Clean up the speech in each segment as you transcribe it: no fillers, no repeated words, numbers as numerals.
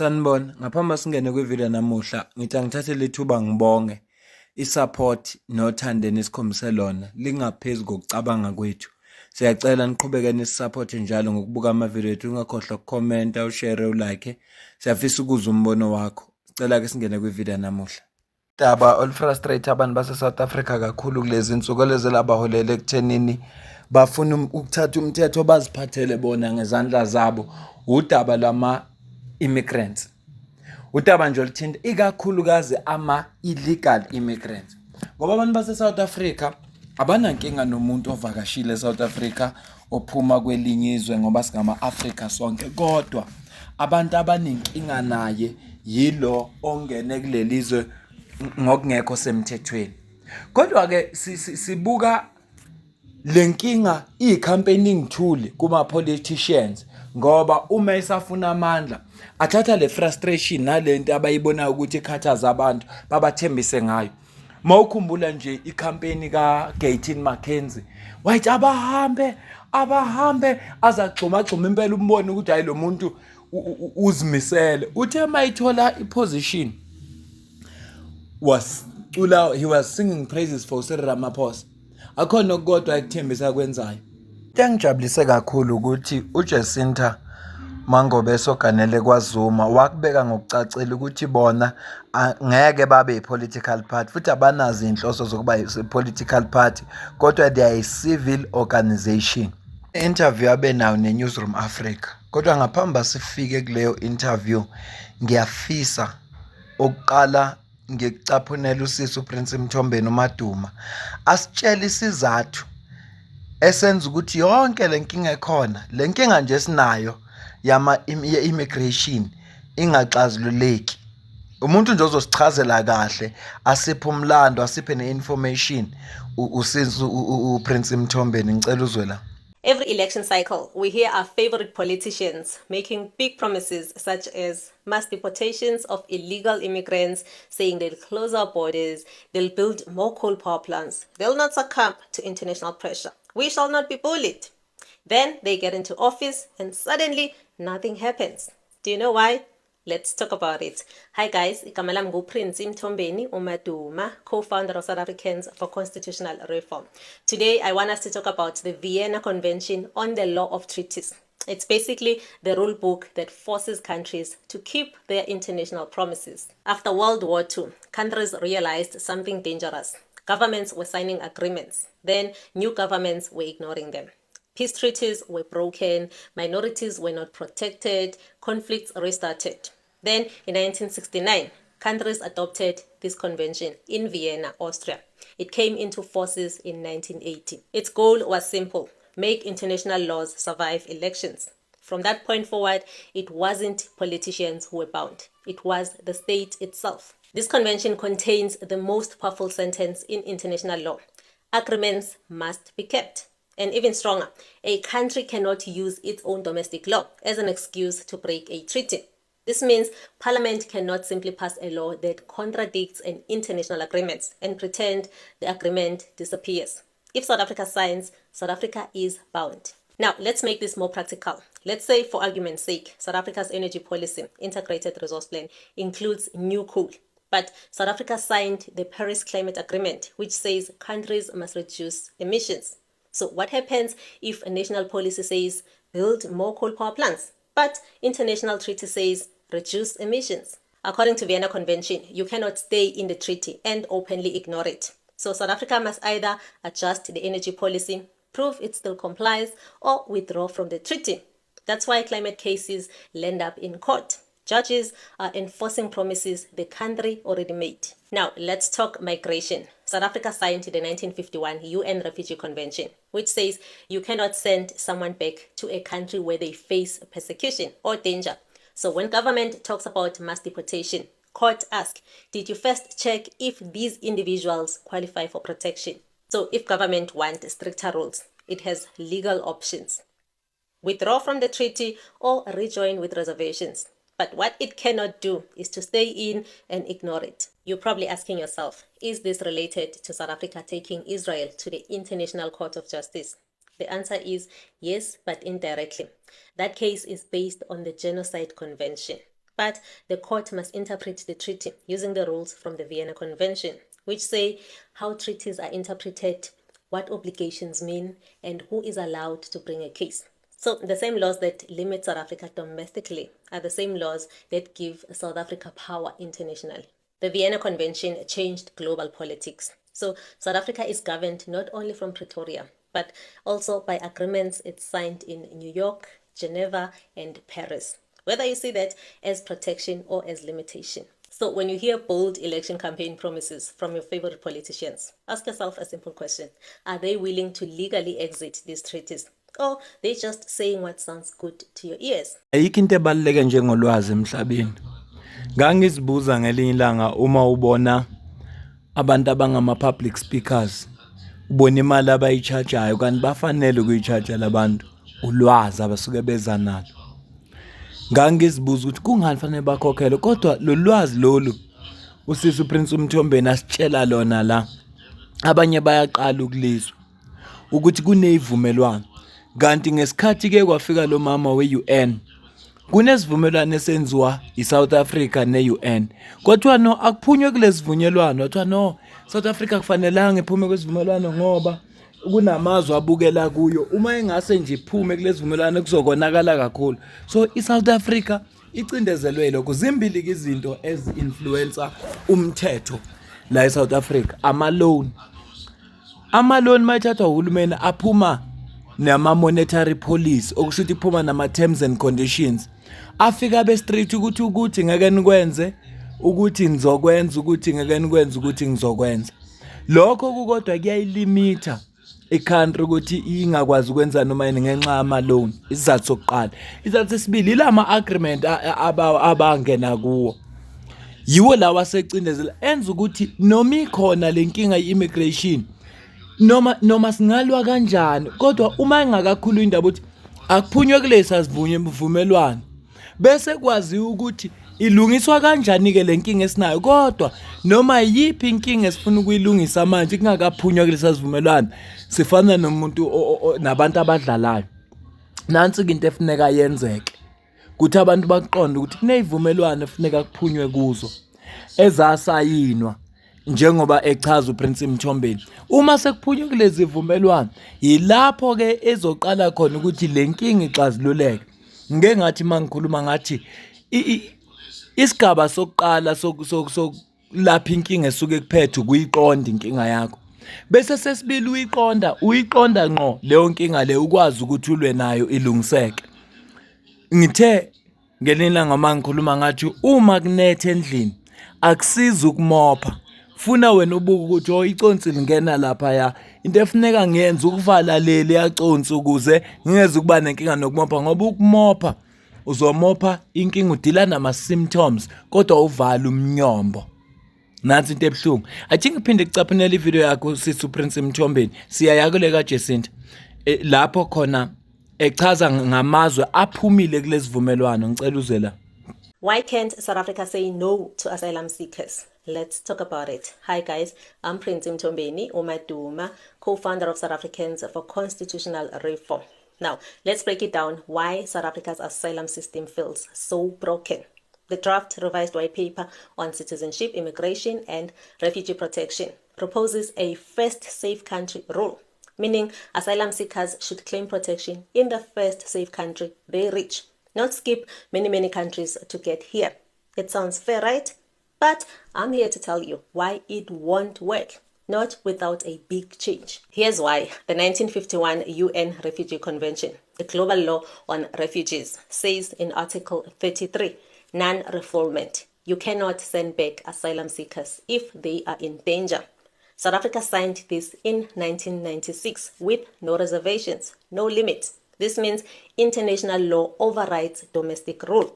Sanibona, ngaphambi singene kwivideo namuhla, ngithi angithathe lethuba ngibonge i-support nothando enikhombise lona lingaphezu kokucabanga kwethu. Siyacela niqhubeke nisiphote njalo ngokubuka amavideo ethu, ungakhohlwa ukukhomenta, ushare, ulike. Siyafisa ukuzwa umbono wakho. Sicela ke singene kwivideo namuhla. Daba olufrustrate abantu base-South Africa kakhulu kulezi nsuku lezi labaholele ekuthenini bafuna ukuthatha umthetho baziphathele bona ngezandla zabo. Udaba lwama-immigrants. Udaba nje oluthinta ikakhulukazi ama-illegal immigrants. Ngoba abantu base-South Africa abanankinga nomuntu ovakashile e-South Africa ophuma kwelinye izwe ngoba singama-Afrika sonke. Kodwa abantu abanenkinga naye yilo ongene kuleli izwe ngokungekho semthethweni. Kodwa-ke sibuka lenkinga iy'khampeni ngithuli kuma-politicians ngoba uma isafuna amandla athatha le frustration nalento abayibonayo ukuthi ikhathaza abantu babathembise ngayo. Mawukhumbula nje ikhampeni ka-Gayton McKenzie wayithi abahambe azagxuma impela umbone ukuthi hayi lo muntu uzimisele. Uthe mayithola iposition he was singing praises for Cyril Ramaphosa. Akhona kodwa ekuthembisa akwenzayo. Into engijabulise kakhulu ukuthi uJacinta Mangobe soganele kwaZuma wakubeka ngokucacile ukuthi bona ngeke babe i-political party futhi abanazo inhloso zokuba i-political party, kodwa they are a civil organization. Interview abe nayo neNewsroom Africa. Kodwa ngaphambi sifike kuleyo interview ngiyafisa ukuqala ngikucaphunela usisi uPrince Mthombeni uMaduma asitshela isizathu esenza ukuthi yonke lenkinga ekhona, lenkinga nje sinayo ye-immigration ingaxazululeki. Umuntu nje ozosichazela kahle asiphe umlando asiphe ne-information usisi uPrince Mthombeni, ngicela uzwe la. Every election cycle, we hear our favorite politicians making big promises such as mass deportations of illegal immigrants, saying they'll close our borders, they'll build more coal power plants, they'll not succumb to international pressure. We shall not be bullied. Then they get into office and suddenly nothing happens. Do you know why? Let's talk about it. Hi guys, igama lami nguPrince Mthombeni uMaduma, co-founder of South Africans for Constitutional Reform. Today I want us to talk about the Vienna Convention on the Law of Treaties. It's basically the rule book that forces countries to keep their international promises. After World War II, countries realized something dangerous. Governments were signing agreements. Then new governments were ignoring them. Peace treaties were broken, minorities were not protected, conflicts restarted. Then, in 1969, countries adopted this convention in Vienna, Austria. It came into forces in 1980. Its goal was simple: make international laws survive elections. From that point forward, it wasn't politicians who were bound. It was the state itself. This convention contains the most powerful sentence in international law: agreements must be kept. And even stronger, a country cannot use its own domestic law as an excuse to break a treaty. This means Parliament cannot simply pass a law that contradicts an international agreement and pretend the agreement disappears. If South Africa signs, South Africa is bound. Now, let's make this more practical. Let's say, for argument's sake, South Africa's energy policy, integrated resource plan, includes new coal. But South Africa signed the Paris Climate Agreement, which says countries must reduce emissions. So what happens if a national policy says build more coal power plants, but international treaty says reduce emissions? According to Vienna Convention, you cannot stay in the treaty and openly ignore it. So South Africa must either adjust the energy policy, prove it still complies, or withdraw from the treaty. That's why climate cases land up in court. Judges are enforcing promises the country already made. Now, let's talk migration. South Africa signed the 1951 UN Refugee Convention, which says you cannot send someone back to a country where they face persecution or danger. So when government talks about mass deportation, court asks, did you first check if these individuals qualify for protection? So if government wants stricter rules, it has legal options: withdraw from the treaty or rejoin with reservations. But what it cannot do is to stay in and ignore it. You're probably asking yourself, is this related to South Africa taking Israel to the International Court of Justice? The answer is yes, but indirectly. That case is based on the Genocide Convention. But the court must interpret the treaty using the rules from the Vienna Convention, which say how treaties are interpreted, what obligations mean, and who is allowed to bring a case. So the same laws that limit South Africa domestically are the same laws that give South Africa power internationally. The Vienna Convention changed global politics. So South Africa is governed not only from Pretoria, but also by agreements it signed in New York, Geneva, and Paris, whether you see that as protection or as limitation. So when you hear bold election campaign promises from your favorite politicians, ask yourself a simple question. Are they willing to legally exit these treaties? Or they just saying what sounds good to your ears? Ayikho into ebaluleke njengolwazi emhlabeni. Ngangizibuza ngelinye ilanga uma ubona abantu abangama-public speakers, ubona imali abayi-charge-ayo kanti bafanele ukuyi-charge-a labantu ulwazi abasuke beza nalo. Ngangizibuza ukuthi kungani fanele bakhokhele, kodwa lo lwazi lolu usisi uPrince uMthombeni asitshela lona la. Abanye bayaqala ukulizwa ukuthi kuneyivumelwano, kanti ngesikhathi ke kwafika lo mama we-UN kunesivumelwano esenziwa iSouth Africa ne-UN. Kodwa no akuphunywe kulesivunyelwano, wathiwa no South Africa kufanelanga iphume kwesivumelwano ngoba kunamazwe abukela kuyo. Uma engase nje iphume kulesivumelwano kuzokonakala kakhulu. So iSouth Africa icindezelwe lokho. Zimbili izinto ezi-influencer umthetho la eSouth Africa. Ama-loan mayithathwa uhulumeni aphuma nama-monetary policy, okusho ukuthi iphuma nama-terms and conditions. Afika be-strict ukuthi ngeke nikwenze, ukuthi ngizokwenza, ukuthi ngeke nikwenze, ukuthi ngizokwenza. Lokho kukodwa kuyayilimita i-country ukuthi ingakwazi ukwenza noma yini ngenxa yama-loan. Isizathu sokuqala. Isizathu sesibili ila ma-agreement abangena kuwo. Yiwo lawa secindezela enza ukuthi noma ikhona lenkinga ye-immigration noma singalwa kanjani, kodwa uma engakakhulu indaba ukuthi akuphunywe kulesa sivumelwano bese kwazi ukuthi ilungiswa kanjani ke lenkinga esinayo. Kodwa noma yipi inkinga esifuna ukuyilungisa manje kungakaphunywa kulesa sivumelwano, sifana nomuntu nabantu abadlalayo. Nansi into efuneka yenzeke ukuthi abantu baqonde ukuthi kuneyivumelwano efuneka kuphunywe kuzo ezasayinwa njengoba echaza uPrince Mthombeni. Uma sekuphunywe kulezi zivumelwano yilapho ke ezoqala khona ukuthi lenkinga ixazululeke. Ngeke ngathi mangikhuluma ngathi isigaba sokuqala sokulapha inkinga esuke kuphethe ukuyiqonda inkinga yakho. Bese sesibili uyiqonda ngqo leyo nkinga le ukwazi ukuthi ulwe nayo ilungiseke. Ngithe ngelinye ilanga mangikhuluma ngathi uma kunethe endlini akusiza ukumopha. Funa wena ubuka ukuthi iconsi lingena lapha ya. Into efuneka ngiyenze ukuvala leli yaconsi ukuze ngingeze ukuba nenkinga nokumopha, ngoba ukumopha uzomopha inkinga udila nama-symptoms kodwa uvala umnyombo. Nansi into ebuhlungu. Athi ngiphinde kucaphunela ivideo yakho sisi uPrince Mthombeni. Siyayakule kaJacinta. Lapho khona echaza ngamazwe aphumile kulesivumelwano. Ngicela uze la. Why can't South Africa say no to asylum seekers? Let's talk about it. Hi guys, I'm Prince Mthombeni Umaduma, co-founder of South Africans for Constitutional Reform. Now, let's break it down why South Africa's asylum system feels so broken. The draft revised white paper on citizenship, immigration, and refugee protection proposes a first safe country rule, meaning asylum seekers should claim protection in the first safe country they reach, not skip many countries to get here. It sounds fair, right? But I'm here to tell you why it won't work, not without a big change. Here's why. The 1951 UN Refugee Convention, the global law on refugees, says in Article 33, non-refoulement. You cannot send back asylum seekers if they are in danger. South Africa signed this in 1996 with no reservations, no limits. This means international law overrides domestic rule.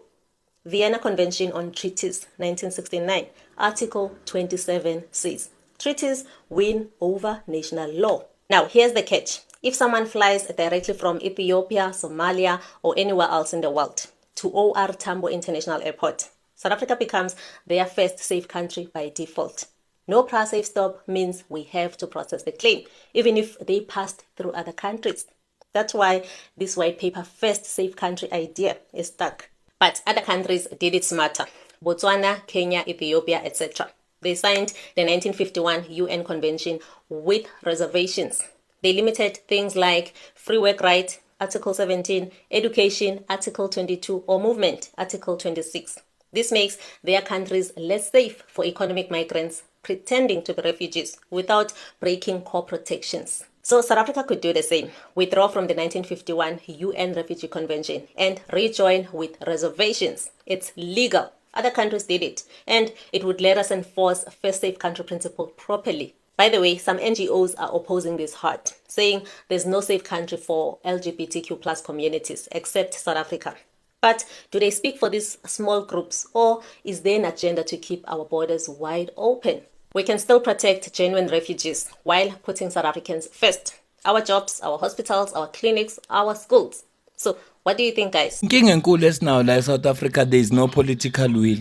Vienna Convention on Treaties, 1969, Article 27 says, treaties win over national law. Now, here's the catch. If someone flies directly from Ethiopia, Somalia, or anywhere else in the world to OR Tambo International Airport, South Africa becomes their first safe country by default. No prior safe stop means we have to process the claim, even if they passed through other countries. That's why this white paper first safe country idea is stuck. But other countries did it smarter. Botswana, Kenya, Ethiopia, etc. They signed the 1951 UN Convention with reservations. They limited things like free work right, Article 17, education, Article 22, or movement, Article 26. This makes their countries less safe for economic migrants pretending to be refugees without breaking core protections. So South Africa could do the same, withdraw from the 1951 UN Refugee Convention and rejoin with reservations. It's legal. Other countries did it, and it would let us enforce first safe country principle properly. By the way, some NGOs are opposing this hard, saying there's no safe country for LGBTQ plus communities except South Africa. But do they speak for these small groups, or is there an agenda to keep our borders wide open? We can still protect genuine refugees while putting South Africans first. Our jobs, our hospitals, our clinics, our schools. So what do you think, guys? Inkinga enkulu esinayo la eSouth Africa, there is no political will.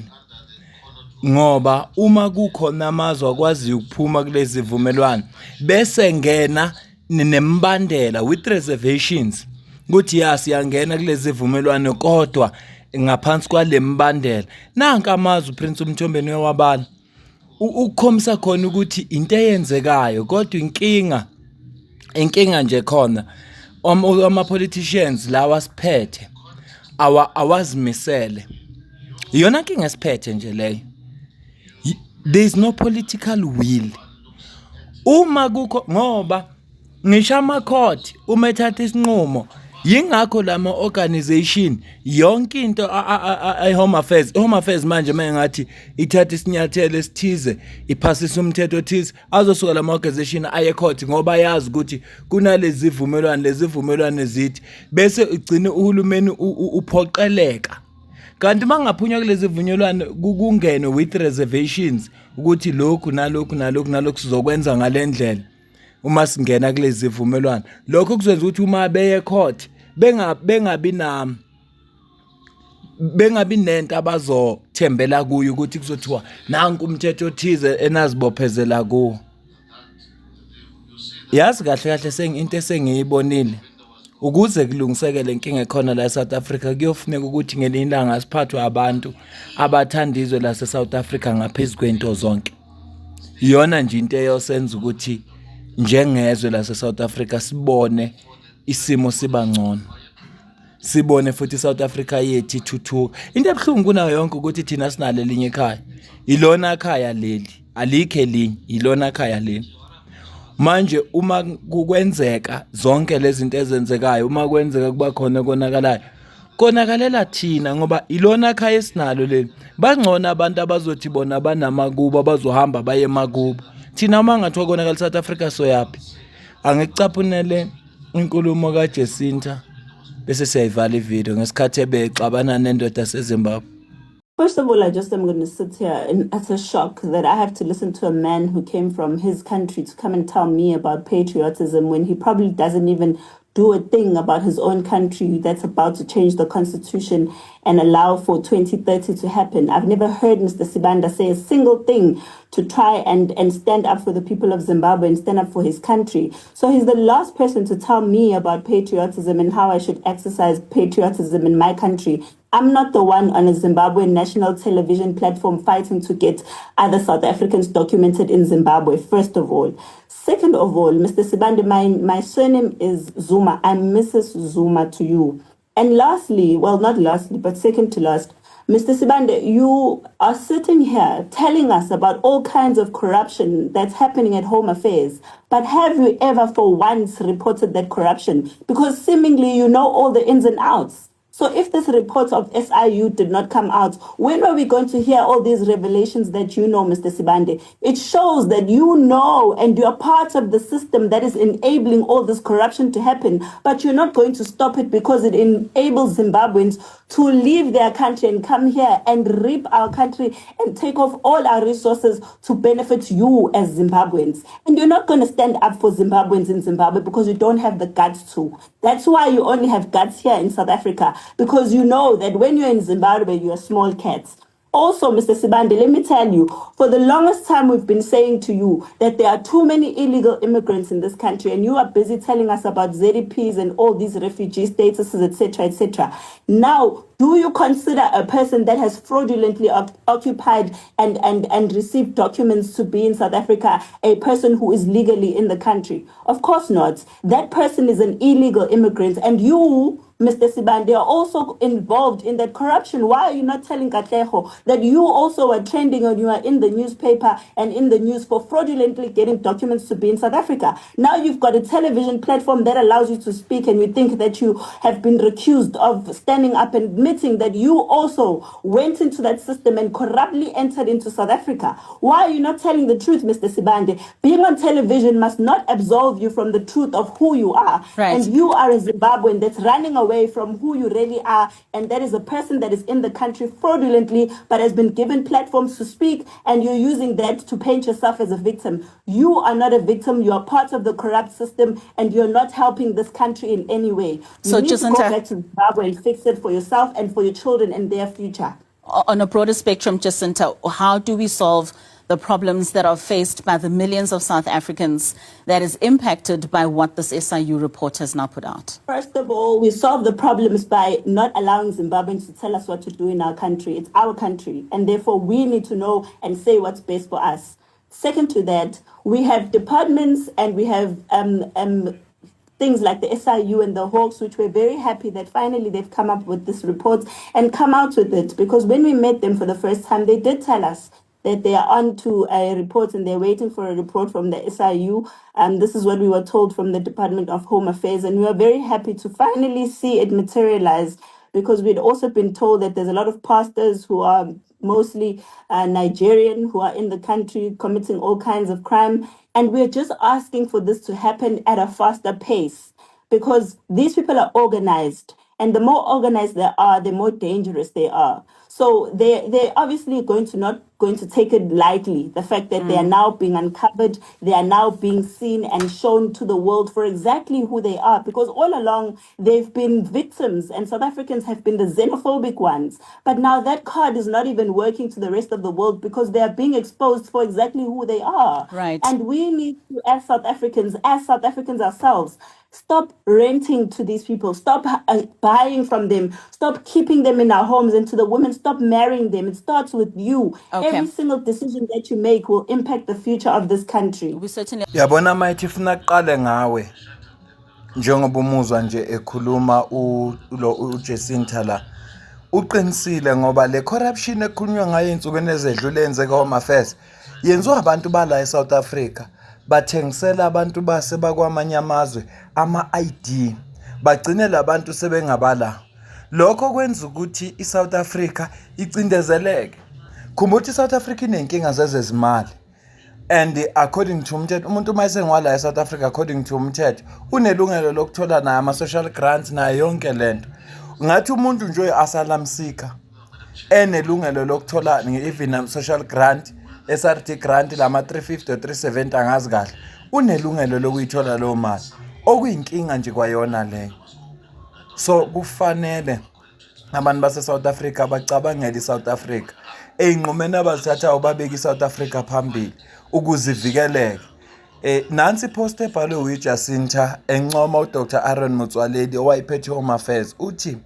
Ngoba uma kukhona amazwe akwazi ukuphuma kulezi vumelwano bese ngena nembandela with reservations ukuthi siyangena kulezi vumelwano kodwa ngaphansi kwale mbandela. Nanka amazwe Prince Umthombeni wabala ukukhomisa khona ukuthi into eyenzekayo, kodwa inkinga nje khona ama politicians lawa siphethe awazimisele. Iyona nkinga siphethe nje leyo. There is no political will. Uma kukho ngoba ngisho ama-court uma ethatha isinqumo, yingakho lama organization yonke into Home Affairs manje mayengathi ithatha isinyathelo esithize iphasisa umthetho othize, azosuka lama organization aye court ngoba yazi ukuthi kunalezi vumelwano ezithi bese ugcina uhulumeni uphoqeleka. Kanti mangaphunywa kulezi vunyelwano kungene with reservations ukuthi lokhu nalokhu sizokwenza ngalendlela. Uma singena kulezi vumelwano lokho kuzenza ukuthi uma beye court bengabi nento abazothembela kuyo ukuthi kuzothiwa nanku umthetho othize enazibophezela kuwo. Yazi kahle into esengiyibonile ukuze kulungisekele inkinga ekhona la eSouth Africa, kuyofuneka ukuthi ngelinye ilanga siphathwe abantu abathanda izwe la eSouth Africa ngaphezulu kwento zonke. Iyona nje into eyosenza ukuthi njengezwe la eSouth Africa sibone isimo siba ngcono, sibone futhi iSouth Africa yethu ithuthuka. Into ebuhlungu kunayo yonke ukuthi thina sinalo elinye ekhaya, ilona khaya leli, alikho elinye, ilona khaya leli. Manje uma kukwenzeka zonke lezi zinto ezenzekayo, uma kwenzeka kuba khona konakalela thina ngoba ilona khaya esinalo leli. Bangcono abantu abazothi bona banamakubo abazohamba baye emakubo. Thina uma ngathiwa konakala South Africa soyapi. Angikucaphunele inkulumo kaJesinta bese siyayivala ivideo ngesikhathi ebexabana nendoda seZimbabwe. First of all, I just am going to sit here in utter shock that I have to listen to a man who came from his country to come and tell me about patriotism when he probably doesn't even do a thing about his own country that's about to change the constitution and allow for 2030 to happen. I've never heard Mr. Sibanda say a single thing to try and stand up for the people of Zimbabwe and stand up for his country. So he's the last person to tell me about patriotism and how I should exercise patriotism in my country. I'm not the one on a Zimbabwean national television platform fighting to get other South Africans documented in Zimbabwe, first of all. Second of all, Mr. Sibanda, my surname is Zuma. I'm Mrs. Zuma to you. And lastly, well, not lastly, but second to last, Mr. Sibanda, you are sitting here telling us about all kinds of corruption that's happening at Home Affairs. But have you ever for once reported that corruption? Because seemingly you know all the ins and outs. So if this report of SIU did not come out, when are we going to hear all these revelations that you know, Mr. Sibanda? It shows that you know and you're part of the system that is enabling all this corruption to happen, but you're not going to stop it because it enables Zimbabweans to leave their country and come here and reap our country and take off all our resources to benefit you as Zimbabweans. And you're not going to stand up for Zimbabweans in Zimbabwe because you don't have the guts to. That's why you only have guts here in South Africa, because you know that when you're in Zimbabwe, you're small cats. Also, Mr. Sibande, let me tell you, for the longest time we've been saying to you that there are too many illegal immigrants in this country, and you are busy telling us about ZDPs and all these refugee statuses, etc., etc. Now, do you consider a person that has fraudulently occupied and received documents to be in South Africa a person who is legally in the country? Of course not. That person is an illegal immigrant, and you, Mr. Sibande, are also involved in that corruption. Why are you not telling Katleho that you also are trending and you are in the newspaper and in the news for fraudulently getting documents to be in South Africa? Now you've got a television platform that allows you to speak, and you think that you have been accused of standing up and admitting that you also went into that system and corruptly entered into South Africa. Why are you not telling the truth, Mr. Sibande? Being on television must not absolve you from the truth of who you are. Right. And you are a Zimbabwean that's running away from who you really are, and that is a person that is in the country fraudulently but has been given platforms to speak, and you're using that to paint yourself as a victim. You are not a victim. You are part of the corrupt system, and you're not helping this country in any way. You So, need to go Jacinta, back to Zimbabwe and fix it for yourself and for your children and their future. on a broader spectrum, Jacinta, how do we solve the problems that are faced by the millions of South Africans that is impacted by what this SIU report has now put out? First of all, we solve the problems by not allowing Zimbabweans to tell us what to do in our country. It's our country, and therefore we need to know and say what's best for us. Second to that, we have departments and we have things like the SIU and the Hawks, which we're very happy that finally they've come up with this report and come out with it. Because when we met them for the first time, they did tell us that they are on to a report and they're waiting for a report from the SIU. This is what we were told from the Department of Home Affairs, and we are very happy to finally see it materialize, because we'd also been told that there's a lot of pastors who are mostly Nigerian, who are in the country committing all kinds of crime. And we're just asking for this to happen at a faster pace, because these people are organized. And the more organized they are, the more dangerous they are. So they're obviously not going to take it lightly, the fact that they are now being uncovered, they are now being seen and shown to the world for exactly who they are, because all along they've been victims and South Africans have been the xenophobic ones. But now that card is not even working to the rest of the world, because they are being exposed for exactly who they are. Right. And we need to, as South Africans ourselves, stop renting to these people. Stop buying from them. Stop keeping them in our homes. And to the women, stop marrying them. It starts with you. Okay. Every single decision that you make will impact the future of this country. We certainly... Yabona mayithi funa kuqale ngawe njengoba umuzwa nje ekhuluma uJacinta la uqinisile, ngoba le corruption ekhulunywa ngayo insukwini ezedlule yenzeka Home Affairs yenziwa abantu bala eSouth Africa, bathengisela abantu base bakwamanye amazwe ama-ID, bagcine labantu sebengabala. Lokho kwenza ukuthi iSouth Africa icindezeleke. Khumbula ukuthi iSouth Africa inenkinga zezezimali, and according to umthetho umuntu mayesengwala eSouth Africa, according to umthetho unelungelo lokuthola naye ama-social grants nayo yonke lento. Ngathi umuntu nje asylum seeker enelungelo lokuthola even social grant, SRD grant, lama 350 or 370 angazi kahle, unelungelo lokuyithola leyo mali, okuyinkinga nje kwayona leyo. So kufanele abantu base South Africa bacabangele iSouth Africa, eyinqumeni abazithathayo babeka iSouth Africa phambili ukuzivikeleka. Nansi post ebhalwe uJacinta encoma uDr Aaron Motsoaledi owayephethe Home Affairs, uthi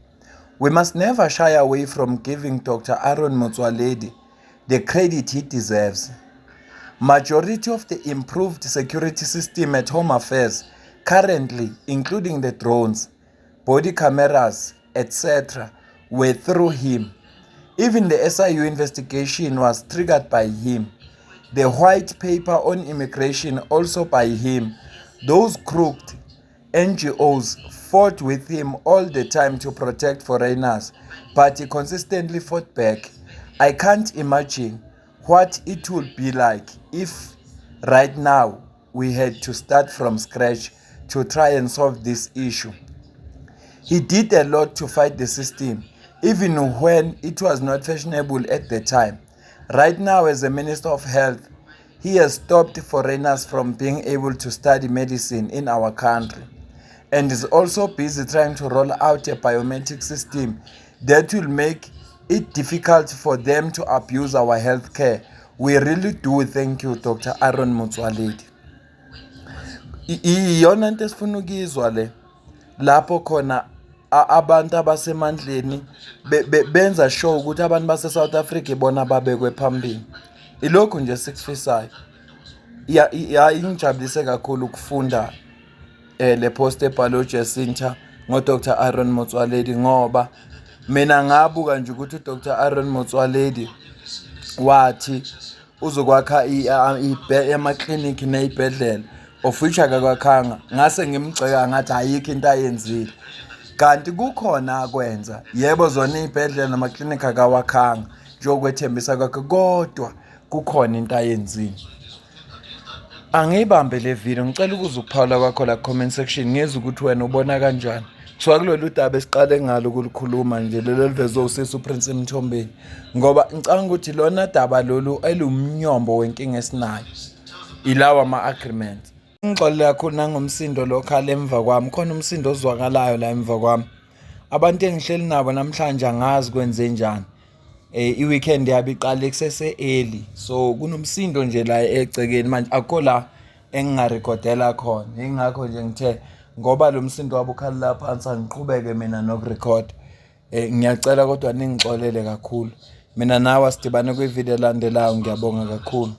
we must never shy away from giving Dr. Aaron Motsoaledi the credit he deserves. Majority of the improved security system at Home Affairs currently, including the drones, body cameras, etc., were through him. Even the SIU investigation was triggered by him. The white paper on immigration also by him. Those crooked NGOs fought with him all the time to protect foreigners, but he consistently fought back. I can't imagine what it would be like if right now we had to start from scratch to try and solve this issue. He did a lot to fight the system, even when it was not fashionable at the time. Right now, as a Minister of Health, he has stopped foreigners from being able to study medicine in our country, and is also busy trying to roll out a biometric system that will make it's difficult for them to abuse our healthcare. We really do thank you, Dr. Aaron Motsoaledi. Iyona into esifuna ukuyizwa le lapho khona abantu abasemandleni benza sure ukuthi abantu base South Africa ibona babekwe phambili. Ilokhu nje sikufisayo. Ingijabulise kakhulu ukufunda le post ebhalwe uJacinta ngoDr. Aaron Motsoaledi ngoba mina ngabuka nje ukuthi uDr. Aaron Motsoaledi wathi uzokwakha amaklinikhi nezibhedlela of which akakwakhanga. Ngase ngimgceka ngathi ayikho into ayenzile. Kanti kukhona akwenza. Yebo zona izibhedlela namaklinikhi akawakhanga njengokwethembisa kwakhe kodwa kukhona into ayenzile. Angiyibambe le video ngicela ukuzukuphawula kwakho la comment section ngeze ukuthi wena ubona kanjani. Kuthiwa kulolu daba esiqale ngalo ukulikhuluma nje lelo livezwe usisi uPrince Mthombeni ngoba ngicanga ukuthi lona daba lolu elumnyombo wenkinga esinayo ilawa ama-agreement. Ngixolele kakhulu nangomsindo lokhala emva kwami khona umsindo ozwakalayo la emva kwami. Abantu engihleli nabo namhlanje angazi kwenze njani. I-weekend yabo iqale kusese early so kunomsindo nje la egcekeni manje akho la engingarekhodela khona. Ingakho nje ngithe ngoba lo msindo wabo ukhala la phansi angiqhubeke mina nokurecord. Ngiyacela kodwa ningixolele kakhulu. Mina nawe sidibane kwi-video elandelayo. Ngiyabonga kakhulu.